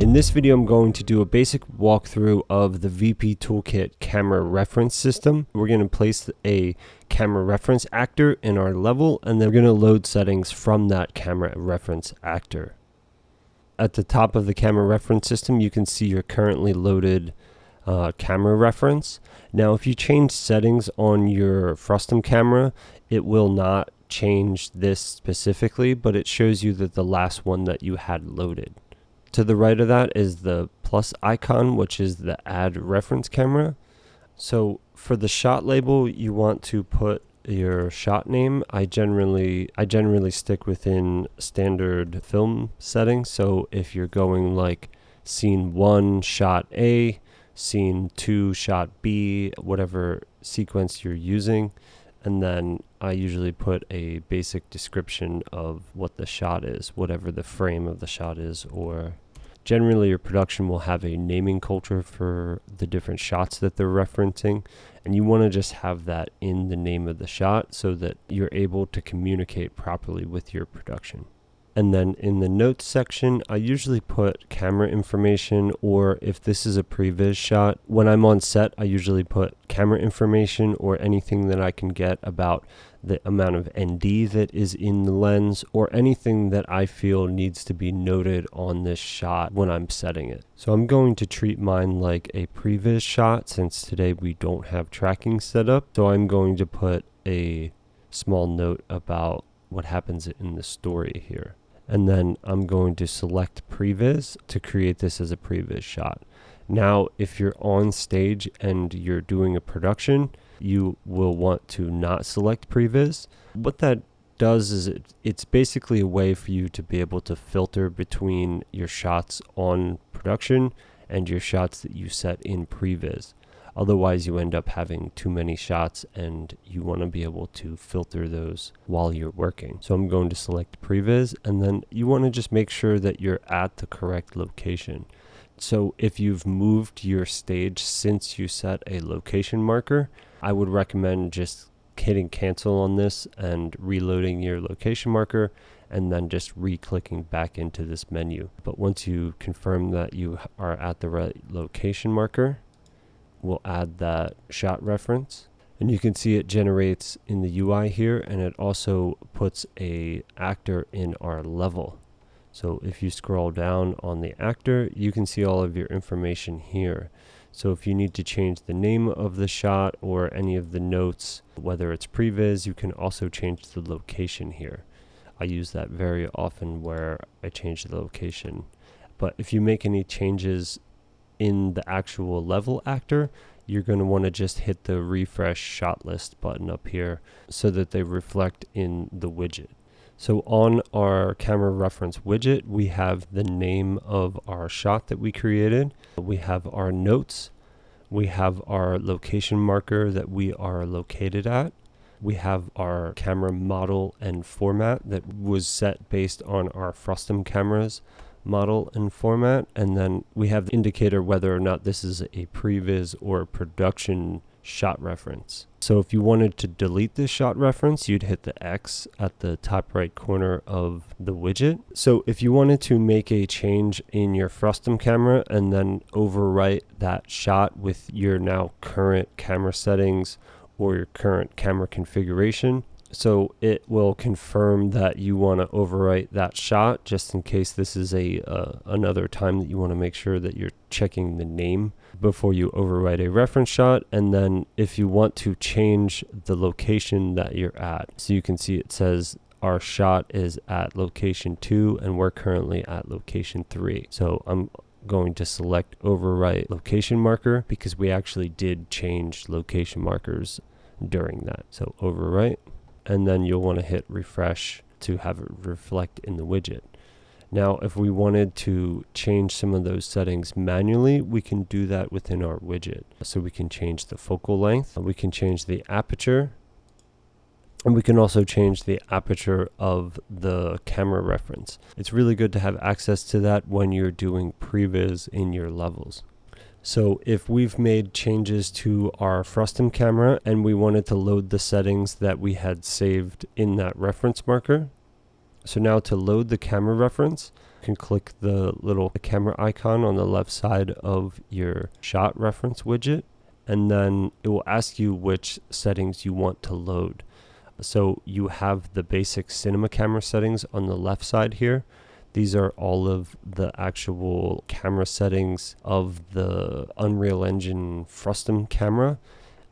In this video, I'm going to do a basic walkthrough of the Vp Toolkit camera reference system. We're going to place a camera reference actor in our level, and then we're going to load settings from that camera reference actor. At the top of the camera reference system, you can see your currently loaded camera reference. Now, if you change settings on your frustum camera, it will not change this specifically, but it shows you that the last one that you had loaded. To the right of that is the plus icon, which is the add reference camera. So for the shot label, you want to put your shot name. I generally stick within standard film settings. So if you're going like scene 1 shot A, scene 2 shot B, whatever sequence you're using, and then I usually put a basic description of what the shot is, whatever the frame of the shot is, or generally your production will have a naming culture for the different shots that they're referencing, and you want to just have that in the name of the shot so that you're able to communicate properly with your production. And then in the notes section, I usually put camera information, or if this is a previs shot, when I'm on set, I usually put camera information or anything that I can get about the amount of ND that is in the lens, or anything that I feel needs to be noted on this shot when I'm setting it. So I'm going to treat mine like a previs shot, since today we don't have tracking set up. So I'm going to put a small note about what happens in the story here. And then I'm going to select previs to create this as a previs shot. Now, if you're on stage and you're doing a production, you will want to not select previs. What that does is it's basically a way for you to be able to filter between your shots on production and your shots that you set in previs. Otherwise, you end up having too many shots, and you want to be able to filter those while you're working. So I'm going to select previs, and then you want to just make sure that you're at the correct location. So if you've moved your stage since you set a location marker, I would recommend just hitting cancel on this and reloading your location marker, and then just re-clicking back into this menu. But once you confirm that you are at the right location marker, we'll add that shot reference, and you can see it generates in the UI here, and it also puts a actor in our level. So if you scroll down on the actor, you can see all of your information here. So if you need to change the name of the shot or any of the notes, whether it's previs, you can also change the location here. I use that very often where I change the location. But if you make any changes in the actual level actor, you're going to want to just hit the refresh shot list button up here so that they reflect in the widget. So on our camera reference widget, we have the name of our shot that we created. We have our notes. We have our location marker that we are located at. We have our camera model and format that was set based on our frustum cameras model and format, and then we have the indicator whether or not this is a previs or a production shot reference. So if you wanted to delete this shot reference, you'd hit the X at the top right corner of the widget. So if you wanted to make a change in your frustum camera and then overwrite that shot with your now current camera settings or your current camera configuration, so it will confirm that you want to overwrite that shot, just in case this is another time that you want to make sure that you're checking the name before you overwrite a reference shot. And then if you want to change the location that you're at, so you can see it says our shot is at location 2 and we're currently at location 3. So I'm going to select overwrite location marker because we actually did change location markers during that. So overwrite. And then you'll want to hit refresh to have it reflect in the widget. Now, if we wanted to change some of those settings manually, we can do that within our widget. So we can change the focal length, we can change the aperture, and we can also change the aperture of the camera reference. It's really good to have access to that when you're doing previs in your levels. So if we've made changes to our frustum camera and we wanted to load the settings that we had saved in that reference marker, so now to load the camera reference, You can click the little camera icon on the left side of your shot reference widget, and then it will ask you which settings you want to load. So you have the basic cinema camera settings on the left side here. These are all of the actual camera settings of the Unreal Engine Frustum camera.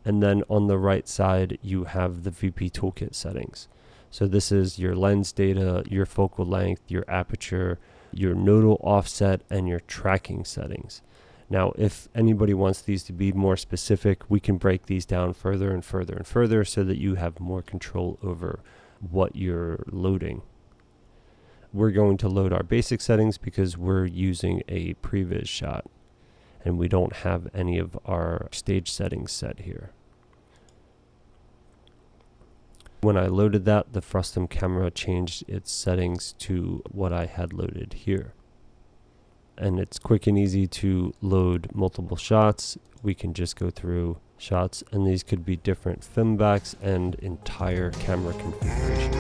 And then on the right side, you have the Vp Toolkit settings. So this is your lens data, your focal length, your aperture, your nodal offset, and your tracking settings. Now, if anybody wants these to be more specific, we can break these down further and further and further so that you have more control over what you're loading. We're going to load our basic settings because we're using a previs shot and we don't have any of our stage settings set here. When I loaded that, the Frustum camera changed its settings to what I had loaded here. And it's quick and easy to load multiple shots. We can just go through shots, and these could be different film backs and entire camera configurations.